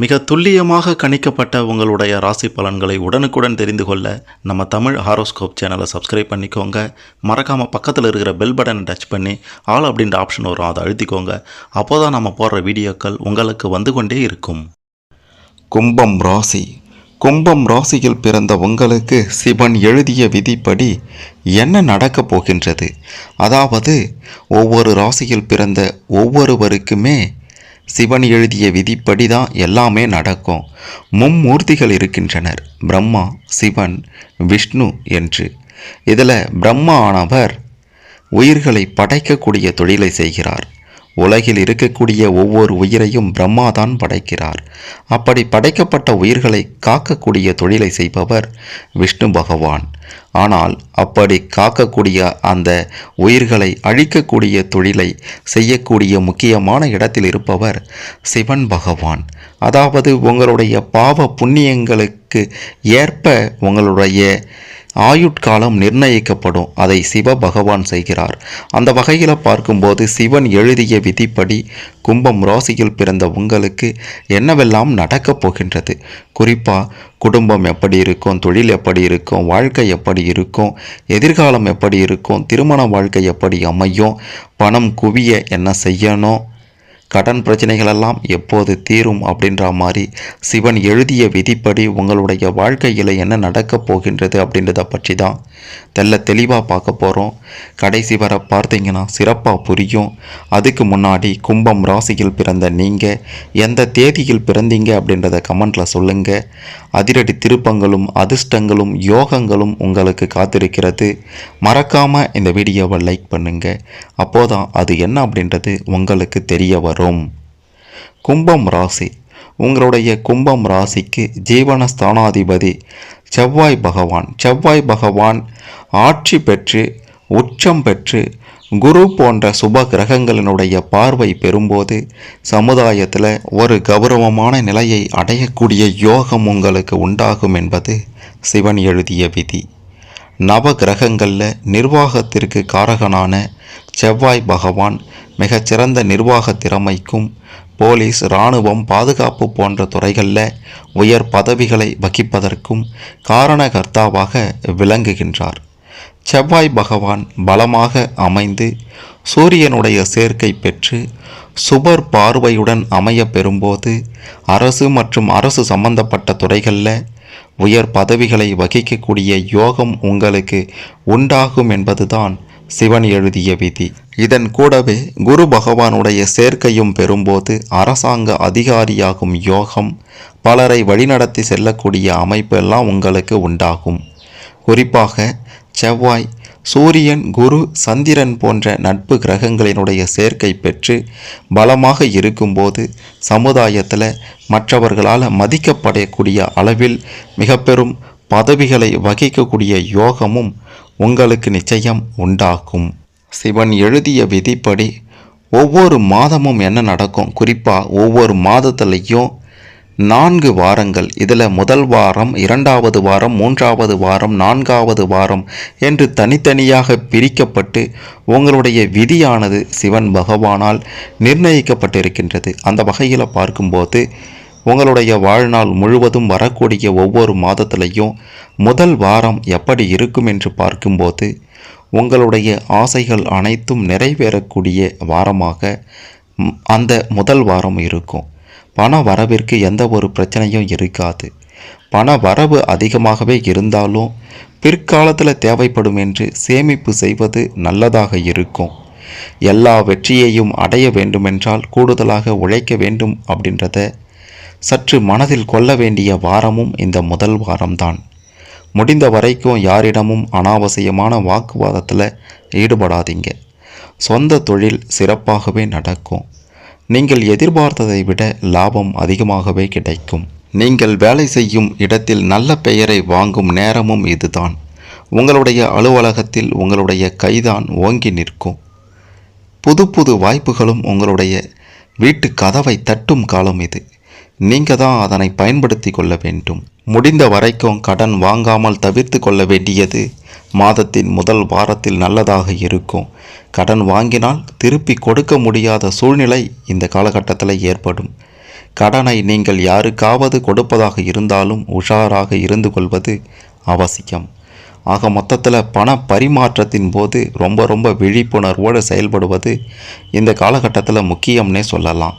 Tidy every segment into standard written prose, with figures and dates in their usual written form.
மிக துல்லியமாக கணிக்கப்பட்ட உங்களுடைய ராசி பலன்களை உடனுக்குடன் தெரிந்து கொள்ள நம்ம தமிழ் ஹாரோஸ்கோப் சேனலை சப்ஸ்கிரைப் பண்ணிக்கோங்க. மறக்காமல் பக்கத்தில் இருக்கிற பெல் பட்டனை டச் பண்ணி ஆல் அப்படின்ற ஆப்ஷன் வரும், அதை அழுத்திக்கோங்க. அப்போ தான் நம்ம போடுற வீடியோக்கள் உங்களுக்கு வந்து கொண்டே இருக்கும். கும்பம் ராசி. கும்பம் ராசியில் பிறந்த உங்களுக்கு சிவன் எழுதிய விதிப்படி என்ன நடக்கப் போகின்றது? அதாவது ஒவ்வொரு ராசியில் பிறந்த ஒவ்வொருவருக்குமே சிவன் எழுதிய விதிப்படி தான் எல்லாமே நடக்கும். மும்மூர்த்திகள் இருக்கின்றனர், பிரம்மா, சிவன், விஷ்ணு என்று. இதில் பிரம்மா ஆனவர் உயிர்களை படைக்கக்கூடிய தொழிலை செய்கிறார். உலகில் இருக்கக்கூடிய ஒவ்வொரு உயிரையும் பிரம்மா தான் படைக்கிறார். அப்படி படைக்கப்பட்ட உயிர்களை காக்கக்கூடிய தொழிலை செய்பவர் விஷ்ணு பகவான். ஆனால் அப்படி காக்கக்கூடிய அந்த உயிர்களை அழிக்கக்கூடிய தொழிலை செய்யக்கூடிய முக்கியமான இடத்தில் இருப்பவர் சிவன் பகவான். அதாவது உங்களுடைய பாவ புண்ணியங்களுக்கு ஏற்ப உங்களுடைய ஆயுட்காலம் நிர்ணயிக்கப்படும். அதை சிவ பகவான் செய்கிறார். அந்த வகையில் பார்க்கும்போது சிவன் எழுதிய விதிப்படி கும்பம் ராசியில் பிறந்த உங்களுக்கு என்னவெல்லாம் நடக்கப் போகின்றது? குறிப்பாக குடும்பம் எப்படி இருக்கும், தொழில் எப்படி இருக்கும், வாழ்க்கை எப்படி இருக்கும், எதிர்காலம் எப்படி இருக்கும், திருமண வாழ்க்கை எப்படி அமையும், பணம் குவிய என்ன செய்யணும், கடன் பிரச்சனைகளெல்லாம் எப்போது தீரும் அப்படின்ற மாதிரி சிவன் எழுதிய விதிப்படி உங்களுடைய வாழ்க்கையில் என்ன நடக்கப் போகின்றது அப்படின்றத பற்றி தான் தெளிவாக பார்க்க போகிறோம். கடைசி வர பார்த்தீங்கன்னா சிறப்பாக புரியும். அதுக்கு முன்னாடி கும்பம் ராசியில் பிறந்த நீங்கள் எந்த தேதியில் பிறந்தீங்க அப்படின்றத கமெண்டில் சொல்லுங்கள். அதிரடி திருப்பங்களும் அதிர்ஷ்டங்களும் யோகங்களும் உங்களுக்கு காத்திருக்கிறது. மறக்காமல் இந்த வீடியோவை லைக் பண்ணுங்கள். அப்போதான் அது என்ன அப்படின்றது உங்களுக்கு தெரிய வரும். கும்பம் ராசி. உங்களுடைய கும்பம் ராசிக்கு ஜீவனஸ்தானாதிபதி செவ்வாய் பகவான் ஆட்சி பெற்று உச்சம் பெற்று குரு போன்ற சுப கிரகங்களினுடைய பார்வை பெறும்போது சமுதாயத்தில் ஒரு கௌரவமான நிலையை அடையக்கூடிய யோகம் உங்களுக்கு உண்டாகும் என்பது சிவன் எழுதிய விதி. நவ கிரகங்களில் நிர்வாகத்திற்கு காரகனான செவ்வாய் பகவான் மிகச்சிறந்த நிர்வாக திறமைக்கும் போலீஸ், இராணுவம், பாதுகாப்பு போன்ற துறைகளில் உயர் பதவிகளை வகிப்பதற்கும் காரணகர்த்தாவாக விளங்குகின்றார். செவ்வாய் பகவான் பலமாக அமைந்து சூரியனுடைய சேர்க்கை பெற்று சுபர் பார்வையுடன் அமைய பெறும்போது அரசு மற்றும் அரசு சம்பந்தப்பட்ட துறைகளில் உயர் பதவிகளை வகிக்கக்கூடிய யோகம் உங்களுக்கு உண்டாகும் என்பதுதான் சிவன் எழுதிய விதி. இதன் கூடவே குரு பகவானுடைய சேர்க்கையும் பெறும்போது அரசாங்க அதிகாரியாகும் யோகம், பலரை வழிநடத்தி செல்லக்கூடிய அமைப்பு எல்லாம் உங்களுக்கு உண்டாகும். குறிப்பாக செவ்வாய், சூரியன், குரு, சந்திரன் போன்ற நட்பு கிரகங்களினுடைய சேர்க்கை பெற்று பலமாக இருக்கும்போது சமுதாயத்தில் மற்றவர்களால் மதிக்கப்படக்கூடிய அளவில் மிக பெரும் பதவிகளை வகிக்கக்கூடிய யோகமும் உங்களுக்கு நிச்சயம் உண்டாகும். சிவன் எழுதிய விதிப்படி ஒவ்வொரு மாதமும் என்ன நடக்கும்? குறிப்பாக ஒவ்வொரு மாதத்துலேயும் 4 வாரங்கள். இதில் முதல் வாரம், 2வது வாரம், 3வது வாரம், 4வது வாரம் என்று தனித்தனியாக பிரிக்கப்பட்டு உங்களுடைய விதியானது சிவன் பகவானால் நிர்ணயிக்கப்பட்டிருக்கின்றது. அந்த வகையில் பார்க்கும்போது உங்களுடைய வாழ்நாள் முழுவதும் வரக்கூடிய ஒவ்வொரு மாதத்திலையும் முதல் வாரம் எப்படி இருக்கும் என்று பார்க்கும்போது உங்களுடைய ஆசைகள் அனைத்தும் நிறைவேறக்கூடிய வாரமாக அந்த முதல் வாரம் இருக்கும். பண வரவிற்கு எந்த ஒரு பிரச்சனையும் இருக்காது. பண வரவு அதிகமாகவே இருந்தாலும் பிற்காலத்தில் தேவைப்படும் என்று சேமிப்பு செய்வது நல்லதாக இருக்கும். எல்லா வெற்றியையும் அடைய வேண்டுமென்றால் கூடுதலாக உழைக்க வேண்டும் அப்படின்றத சற்று மனதில் கொள்ள வேண்டிய வாரமும் இந்த முதல் வாரம்தான். முடிந்த வரைக்கும் யாரிடமும் அனாவசியமான வாக்குவாதத்தில் ஈடுபடாதீங்க. சொந்த தொழில் சிறப்பாகவே நடக்கும். நீங்கள் எதிர்பார்த்ததை விட லாபம் அதிகமாகவே கிடைக்கும். நீங்கள் வேலை செய்யும் இடத்தில் நல்ல பெயரை வாங்கும் நேரமும் இதுதான். உங்களுடைய அலுவலகத்தில் உங்களுடைய கைதான் ஓங்கி நிற்கும். புது வாய்ப்புகளும் உங்களுடைய வீட்டு கதவை தட்டும் காலம் இது. நீங்கள் தான் அதனை பயன்படுத்தி கொள்ள வேண்டும். முடிந்த வரைக்கும் கடன் வாங்காமல் தவிர்த்து கொள்ள வேண்டியது மாதத்தின் முதல் வாரத்தில் நல்லதாக இருக்கும். கடன் வாங்கினால் திருப்பி கொடுக்க முடியாத சூழ்நிலை இந்த காலகட்டத்தில் ஏற்படும். கடனை நீங்கள் யாருக்காவது கொடுப்பதாக இருந்தாலும் உஷாராக இருந்து கொள்வது அவசியம். ஆக மொத்தத்தில் பண பரிமாற்றத்தின் போது ரொம்ப விழிப்புணர்வோடு செயல்படுவது இந்த காலகட்டத்தில் முக்கியம்னே சொல்லலாம்.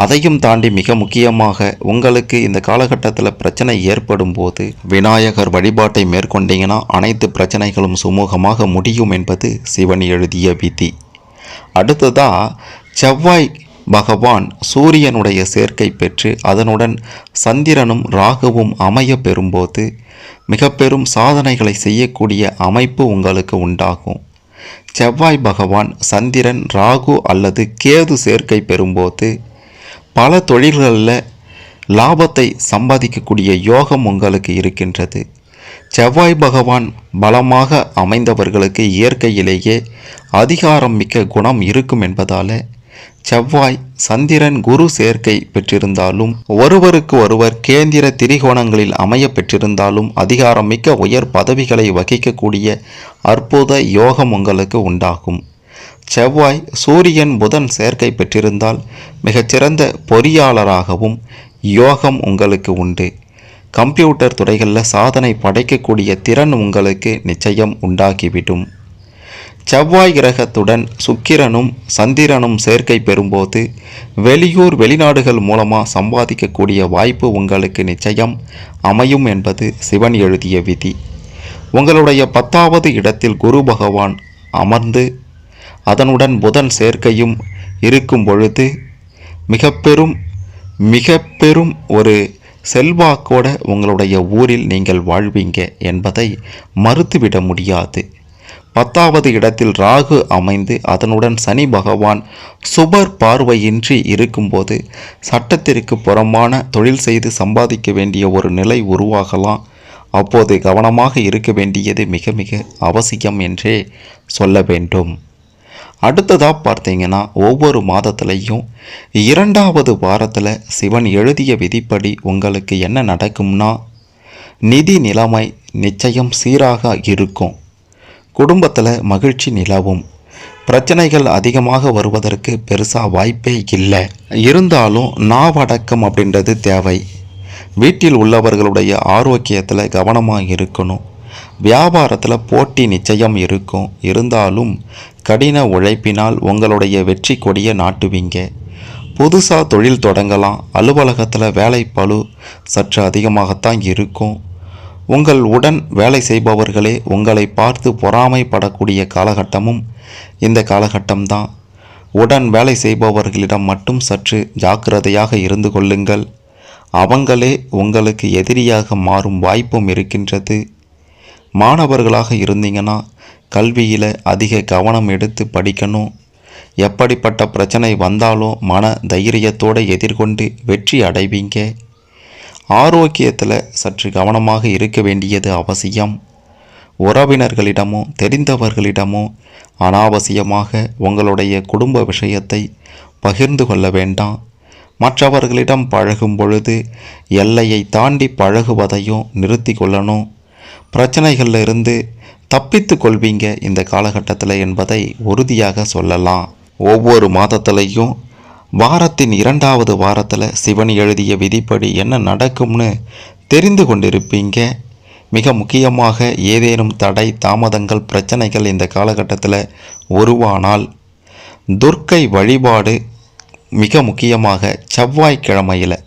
அதையும் தாண்டி மிக முக்கியமாக உங்களுக்கு இந்த காலகட்டத்தில் பிரச்சனை ஏற்படும் போது விநாயகர் வழிபாட்டை மேற்கொண்டீங்கன்னா அனைத்து பிரச்சனைகளும் சுமூகமாக முடியும் என்பது சிவன் எழுதிய விதி. அடுத்ததாக செவ்வாய் பகவான் சூரியனுடைய சேர்க்கை பெற்று அதனுடன் சந்திரனும் ராகுவும் அமைய பெறும்போது மிக பெரும் சாதனைகளை செய்யக்கூடிய அமைப்பு உங்களுக்கு உண்டாகும். செவ்வாய் பகவான் சந்திரன் ராகு அல்லது கேது சேர்க்கை பெறும்போது பல தொழில்களில் லாபத்தை சம்பாதிக்கக்கூடிய யோகம் உங்களுக்கு இருக்கின்றது. செவ்வாய் பகவான் பலமாக அமைந்தவர்களுக்கு இயற்கையிலேயே அதிகாரம் மிக்க குணம் இருக்கும் என்பதால் செவ்வாய் சந்திரன் குரு சேர்க்கை பெற்றிருந்தாலும் ஒருவருக்கு ஒருவர் கேந்திர திரிகோணங்களில் அமைய பெற்றிருந்தாலும் அதிகாரம் மிக்க உயர் பதவிகளை வகிக்கக்கூடிய அற்புத யோகம் உங்களுக்கு உண்டாகும். செவ்வாய் சூரியன் புதன் சேர்க்கை பெற்றிருந்தால் மிகச்சிறந்த பொறியாளராகவும் யோகம் உங்களுக்கு உண்டு. கம்ப்யூட்டர் துறைகளில் சாதனை படைக்கக்கூடிய திறன் உங்களுக்கு நிச்சயம் உண்டாகிவிடும். செவ்வாய் கிரகத்துடன் சுக்கிரனும் சந்திரனும் சேர்க்கை பெறும்போது வெளியூர் வெளிநாடுகள் மூலமாக சம்பாதிக்கக்கூடிய வாய்ப்பு உங்களுக்கு நிச்சயம் அமையும் என்பது சிவன் எழுதிய விதி. உங்களுடைய 10வது இடத்தில் குரு பகவான் அமர்ந்து அதனுடன் புதன் சேர்க்கையும் இருக்கும் பொழுது மிக பெரும் ஒரு செல்வாக்கோட உங்களுடைய ஊரில் நீங்கள் வாழ்வீங்க என்பதை மறுத்துவிட முடியாது. 10வது இடத்தில் ராகு அமைந்து அதனுடன் சனி பகவான் சுபர் பார்வையின்றி இருக்கும்போது சட்டத்திற்கு புறம்பான தொழில் செய்து சம்பாதிக்க வேண்டிய ஒரு நிலை உருவாகலாம். அப்போது கவனமாக இருக்க வேண்டியது மிக அவசியம் என்றே சொல்ல வேண்டும். அடுத்ததாக பார்த்தீங்கன்னா ஒவ்வொரு மாதத்துலேயும் 2வது வாரத்தில் சிவன் எழுதிய விதிப்படி உங்களுக்கு என்ன நடக்கும்னா நிதி நிலைமை நிச்சயம் சீராக இருக்கும். குடும்பத்தில் மகிழ்ச்சி நிலவும். பிரச்சனைகள் அதிகமாக வருவதற்கு பெருசாக வாய்ப்பே இல்லை. இருந்தாலும் நாவடக்கம் அப்படின்றது தேவை. வீட்டில் உள்ளவர்களுடைய ஆரோக்கியத்தில் கவனமாக இருக்கணும். வியாபாரத்தில் போட்டி நிச்சயம் இருக்கும். இருந்தாலும் கடின உழைப்பினால் உங்களுடைய வெற்றி கொடியை நாட்டுவீங்க. புதுசாக தொழில் தொடங்கலாம். அலுவலகத்தில் வேலை பளு சற்று அதிகமாகத்தான் இருக்கும். உங்கள் உடன் வேலை செய்பவர்களே உங்களை பார்த்து பொறாமைப்படக்கூடிய காலகட்டமும் இந்த காலகட்டம்தான். உடன் வேலை செய்பவர்களிடம் மட்டும் சற்று ஜாக்கிரதையாக இருந்து கொள்ளுங்கள். அவங்களே உங்களுக்கு எதிரியாக மாறும் வாய்ப்பும் இருக்கின்றது. மாணவர்களாக இருந்தீங்கன்னா கல்வியில் அதிக கவனம் எடுத்து படிக்கணும். எப்படிப்பட்ட பிரச்சனை வந்தாலும் மன தைரியத்தோடு எதிர்கொண்டு வெற்றி அடைவீங்க. ஆரோக்கியத்தில் சற்று கவனமாக இருக்க வேண்டியது அவசியம். உறவினர்களிடமோ தெரிந்தவர்களிடமோ அனாவசியமாக உங்களுடைய குடும்ப விஷயத்தை பகிர்ந்து கொள்ள வேண்டாம். மற்றவர்களிடம் பழகும் பொழுது எல்லையை தாண்டி பழகுவதையும் நிறுத்தி கொள்ளணும். பிரச்சனைகளில் இருந்து தப்பித்து கொள்வீங்க இந்த காலகட்டத்தில் என்பதை உறுதியாக சொல்லலாம். ஒவ்வொரு மாதத்துலேயும் வாரத்தின் 2வது வாரத்தில் சிவன் எழுதிய விதிப்படி என்ன நடக்கும்னு தெரிந்து கொண்டிருப்பீங்க. மிக முக்கியமாக ஏதேனும் தடை தாமதங்கள் பிரச்சனைகள் இந்த காலகட்டத்தில் உருவானால் துர்க்கை வழிபாடு, மிக முக்கியமாக செவ்வாய்க்கிழமையில்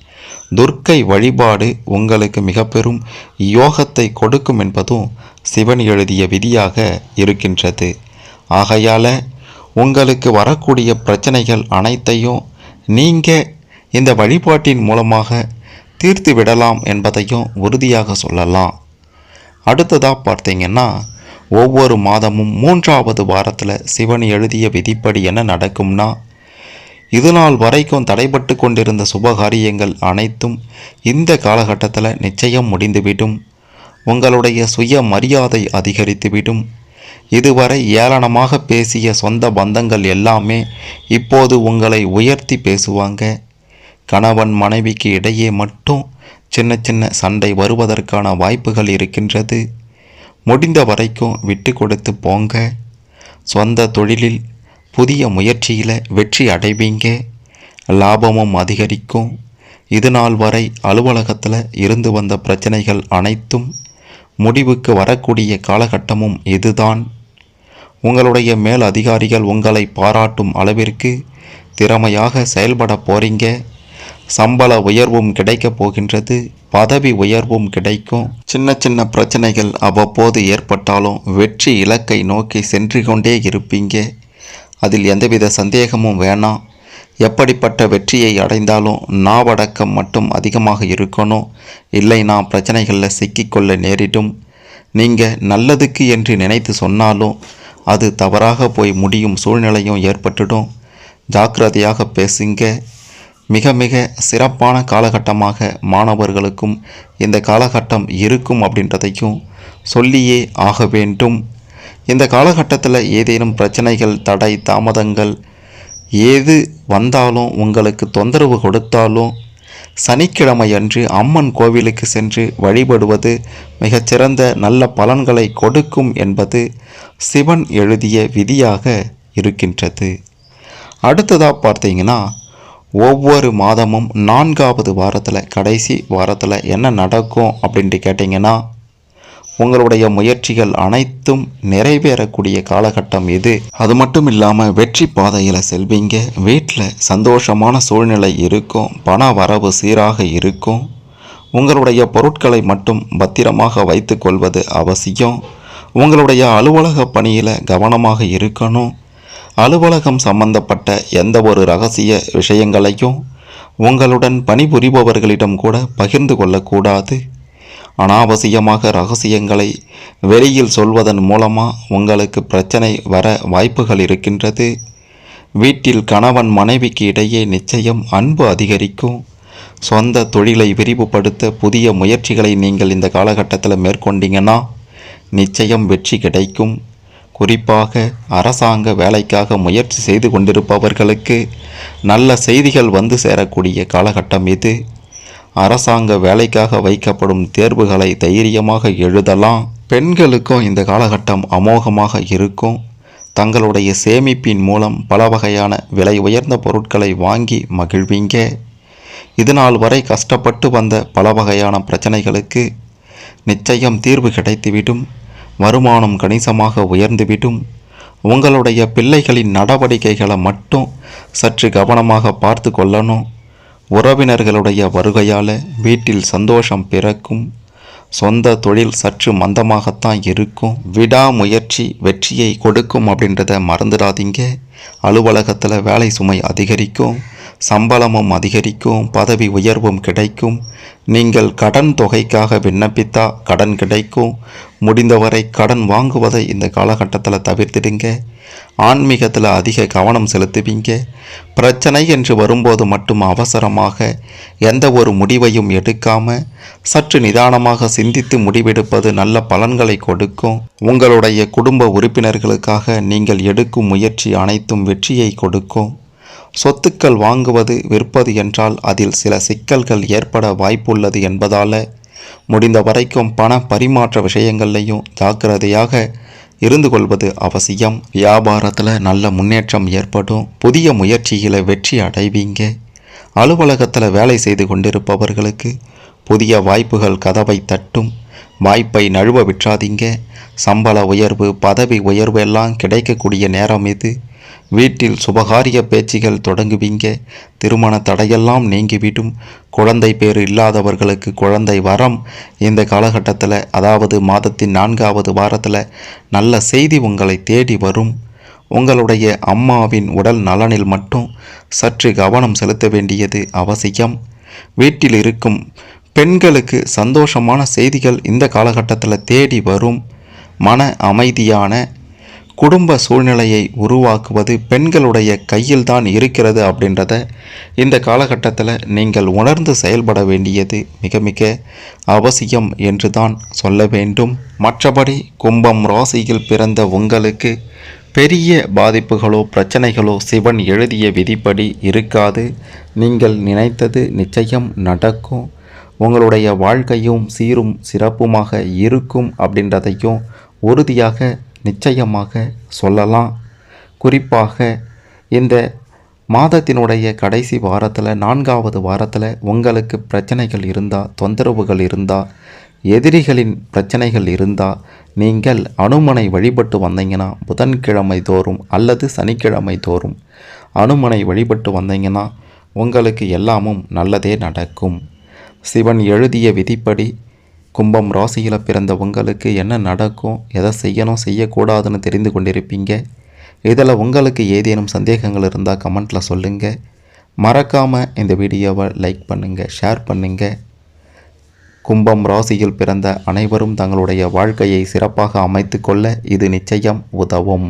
துர்க்கை வழிபாடு உங்களுக்கு மிக பெரும் யோகத்தை கொடுக்கும் என்பதும் சிவன் எழுதிய விதியாக இருக்கின்றது. ஆகையால் உங்களுக்கு வரக்கூடிய பிரச்சனைகள் அனைத்தையும் நீங்கள் இந்த வழிபாட்டின் மூலமாக தீர்த்து விடலாம் என்பதையும் உறுதியாக சொல்லலாம். அடுத்ததாக பார்த்தீங்கன்னா ஒவ்வொரு மாதமும் 3வது வாரத்தில் சிவன் எழுதிய விதிப்படி என்ன நடக்கும்னா இதுநாள் வரைக்கும் தடைபட்டு கொண்டிருந்த சுபகாரியங்கள் அனைத்தும் இந்த காலகட்டத்தில் நிச்சயம் முடிந்துவிடும். உங்களுடைய சுய மரியாதை அதிகரித்துவிடும். இதுவரை ஏளனமாக பேசிய சொந்த பந்தங்கள் எல்லாமே இப்போது உங்களை உயர்த்தி பேசுவாங்க. கணவன் மனைவிக்கு இடையே மட்டும் சின்ன சண்டை வருவதற்கான வாய்ப்புகள் இருக்கின்றது. முடிந்த வரைக்கும் விட்டு கொடுத்து போங்க. சொந்த தொழிலில் புதிய முயற்சியில் வெற்றி அடைவீங்க. லாபமும் அதிகரிக்கும். இது நாள் வரை அலுவலகத்தில் இருந்து வந்த பிரச்சனைகள் அனைத்தும் முடிவுக்கு வரக்கூடிய காலகட்டமும் இதுதான். உங்களுடைய மேல் அதிகாரிகள் உங்களை பாராட்டும் அளவிற்கு திறமையாக செயல்பட போறீங்க. சம்பள உயர்வும் கிடைக்கப் போகின்றது, பதவி உயர்வும் கிடைக்கும். சின்ன சின்ன பிரச்சனைகள் அவ்வப்போது ஏற்பட்டாலும் வெற்றி இலக்கை நோக்கி சென்று கொண்டே இருப்பீங்க. அதில் எந்தவித சந்தேகமும் வேணாம். எப்படிப்பட்ட வெற்றியை அடைந்தாலும் நாவடக்கம் மட்டும் அதிகமாக இருக்கணும். இல்லைனா பிரச்சனைகளில் சிக்கிக்கொள்ள நேரிடும். நீங்கள் நல்லதுக்கு என்று நினைத்து சொன்னாலும் அது தவறாக போய் முடியும் சூழ்நிலையும் ஏற்பட்டுடும். ஜாக்கிரதையாக பேசுங்க. மிக மிக சிறப்பான காலகட்டமாக மாணவர்களுக்கும் இந்த காலகட்டம் இருக்கும் அப்படின்றதையும் சொல்லியே ஆக வேண்டும். இந்த காலகட்டத்தில் ஏதேனும் பிரச்சனைகள், தடை, தாமதங்கள் ஏது வந்தாலும், உங்களுக்கு தொந்தரவு கொடுத்தாலும் சனிக்கிழமை அன்று அம்மன் கோவிலுக்கு சென்று வழிபடுவது மிகச்சிறந்த நல்ல பலன்களை கொடுக்கும் என்பது சிவன் எழுதிய விதியாக இருக்கின்றது. அடுத்ததாக பார்த்தீங்கன்னா, ஒவ்வொரு மாதமும் 4வது வாரத்தில், கடைசி வாரத்தில் என்ன நடக்கும் அப்படின்ட்டு கேட்டிங்கன்னா, உங்களுடைய முயற்சிகள் அனைத்தும் நிறைவேறக்கூடிய காலகட்டம் இது. அது மட்டும் இல்லாமல் வெற்றி பாதையில் செல்வீங்க. வீட்டில் சந்தோஷமான சூழ்நிலை இருக்கும். பண வரவு சீராக இருக்கும். உங்களுடைய பொருட்களை மட்டும் பத்திரமாக வைத்து கொள்வது அவசியம். உங்களுடைய அலுவலக பணியில் கவனமாக இருக்கணும். அலுவலகம் சம்பந்தப்பட்ட எந்த ஒரு ரகசிய விஷயங்களையும் உங்களுடன் பணிபுரிபவர்களிடம் கூட பகிர்ந்து கொள்ளக்கூடாது. அனாவசியமாக ரகசியங்களை வெளியில் சொல்வதன் மூலமாக உங்களுக்கு பிரச்சனை வர வாய்ப்புகள் இருக்கின்றது. வீட்டில் கணவன் மனைவிக்கு இடையே நிச்சயம் அன்பு அதிகரிக்கும். சொந்த தொழிலை விரிவுபடுத்த புதிய முயற்சிகளை நீங்கள் இந்த காலகட்டத்தில் மேற்கொண்டீங்கன்னா நிச்சயம் வெற்றி கிடைக்கும். குறிப்பாக அரசாங்க வேலைக்காக முயற்சி செய்து கொண்டிருப்பவர்களுக்கு நல்ல செய்திகள் வந்து சேரக்கூடிய காலகட்டம் இது. அரசாங்க வேலைக்காக வைக்கப்படும் தேர்வுகளை தைரியமாக எழுதலாம். பெண்களுக்கும் இந்த காலகட்டம் அமோகமாக இருக்கும். தங்களுடைய சேமிப்பின் மூலம் பல வகையான விலை உயர்ந்த பொருட்களை வாங்கி மகிழ்வீங்க. இதுநாள் வரை கஷ்டப்பட்டு வந்த பல வகையான பிரச்சனைகளுக்கு நிச்சயம் தீர்வு கிடைத்துவிடும். வருமானம் கணிசமாக உயர்ந்துவிடும். உங்களுடைய பிள்ளைகளின் நடவடிக்கைகளை மட்டும் சற்று கவனமாக பார்த்து கொள்ளணும். உறவினர்களுடைய வருகையால் வீட்டில் சந்தோஷம் பிறக்கும். சொந்த தொழில் சற்று மந்தமாகத்தான் இருக்கும். விடாமுயற்சி வெற்றியை கொடுக்கும் அப்படின்றத மறந்துடாதீங்க. அலுவலகத்தில் வேலை சுமை அதிகரிக்கும். சம்பளமும் அதிகரிக்கும். பதவி உயர்வும் கிடைக்கும். நீங்கள் கடன் தொகைக்காக விண்ணப்பித்தா கடன் கிடைக்கும். முடிந்தவரை கடன் வாங்குவதை இந்த காலகட்டத்தில் தவிர்த்திடுங்க. ஆன்மீகத்தில் அதிக கவனம் செலுத்துவீங்க. பிரச்சனை என்று வரும்போது மட்டும் அவசரமாக எந்த ஒரு முடிவையும் எடுக்காம சற்று நிதானமாக சிந்தித்து முடிவெடுப்பது நல்ல பலன்களை கொடுக்கும். உங்களுடைய குடும்ப உறுப்பினர்களுக்காக நீங்கள் எடுக்கும் முயற்சி அனைத்தும் வெற்றியை கொடுக்கும். சொத்துக்கள் வாங்குவது, விற்பது என்றால் அதில் சில சிக்கல்கள் ஏற்பட வாய்ப்புள்ளது என்பதால் முடிந்த வரைக்கும் பண பரிமாற்ற விஷயங்கள்லையும் ஜாக்கிரதையாக இருந்து கொள்வது அவசியம். வியாபாரத்தில் நல்ல முன்னேற்றம் ஏற்படும். புதிய முயற்சியில் வெற்றி அடைவீங்க. அலுவலகத்தில் வேலை செய்து கொண்டிருப்பவர்களுக்கு புதிய வாய்ப்புகள் கதவை தட்டும். வாய்ப்பை நழுவ விற்றாதீங்க. சம்பள உயர்வு, பதவி உயர்வு எல்லாம் கிடைக்கக்கூடிய நேரம் இது. வீட்டில் சுபகாரிய பேச்சுகள் தொடங்குவீங்க. திருமண தடையெல்லாம் நீங்கிவிடும். குழந்தை பேறு இல்லாதவர்களுக்கு குழந்தை வரம் இந்த காலகட்டத்தில், அதாவது மாதத்தின் 4வது வாரத்தில் நல்ல செய்தி உங்களை தேடி வரும். உங்களுடைய அம்மாவின் உடல் நலனில் மட்டும் சற்று கவனம் செலுத்த வேண்டியது அவசியம். வீட்டில் இருக்கும் பெண்களுக்கு சந்தோஷமான செய்திகள் இந்த காலகட்டத்தில் தேடி வரும். மன அமைதியான குடும்ப சூழ்நிலையை உருவாக்குவது பெண்களுடைய கையில்தான் இருக்கிறது அப்படின்றத இந்த காலகட்டத்தில் நீங்கள் உணர்ந்து செயல்பட வேண்டியது மிக மிக அவசியம் என்று தான் சொல்ல வேண்டும். மற்றபடி கும்பம் ராசியில் பிறந்த உங்களுக்கு பெரிய பாதிப்புகளோ பிரச்சனைகளோ சிவன் எழுதிய விதிப்படி இருக்காது. நீங்கள் நினைத்தது நிச்சயம் நடக்கும். உங்களுடைய வாழ்க்கையும் சீரும் சிறப்புமாக இருக்கும் அப்படின்றதையும் உறுதியாக நிச்சயமாக சொல்லலாம். குறிப்பாக இந்த மாதத்தினுடைய கடைசி வாரத்தில் 4வது வாரத்தில் உங்களுக்கு பிரச்சனைகள் இருந்தால், தொந்தரவுகள் இருந்தால், எதிரிகளின் பிரச்சனைகள் இருந்தால் நீங்கள் அனுமனை வழிபட்டு வந்தீங்கன்னா புதன்கிழமை தோறும் அல்லது சனிக்கிழமை தோறும் அனுமனை வழிபட்டு வந்தீங்கன்னா உங்களுக்கு எல்லாமும் நல்லதே நடக்கும். சிவன் எழுதிய விதிப்படி கும்பம் ராசியில் பிறந்த உங்களுக்கு என்ன நடக்கும், எதை செய்யணும் செய்யக்கூடாதுன்னு தெரிந்து கொண்டிருப்பீங்க. இதில் உங்களுக்கு ஏதேனும் சந்தேகங்கள் இருந்தால் கமெண்ட்டில் சொல்லுங்கள். மறக்காமல் இந்த வீடியோவை லைக் பண்ணுங்கள், ஷேர் பண்ணுங்கள். கும்பம் ராசியில் பிறந்த அனைவரும் தங்களுடைய வாழ்க்கையை சிறப்பாக அமைத்து கொள்ள இது நிச்சயம் உதவும்.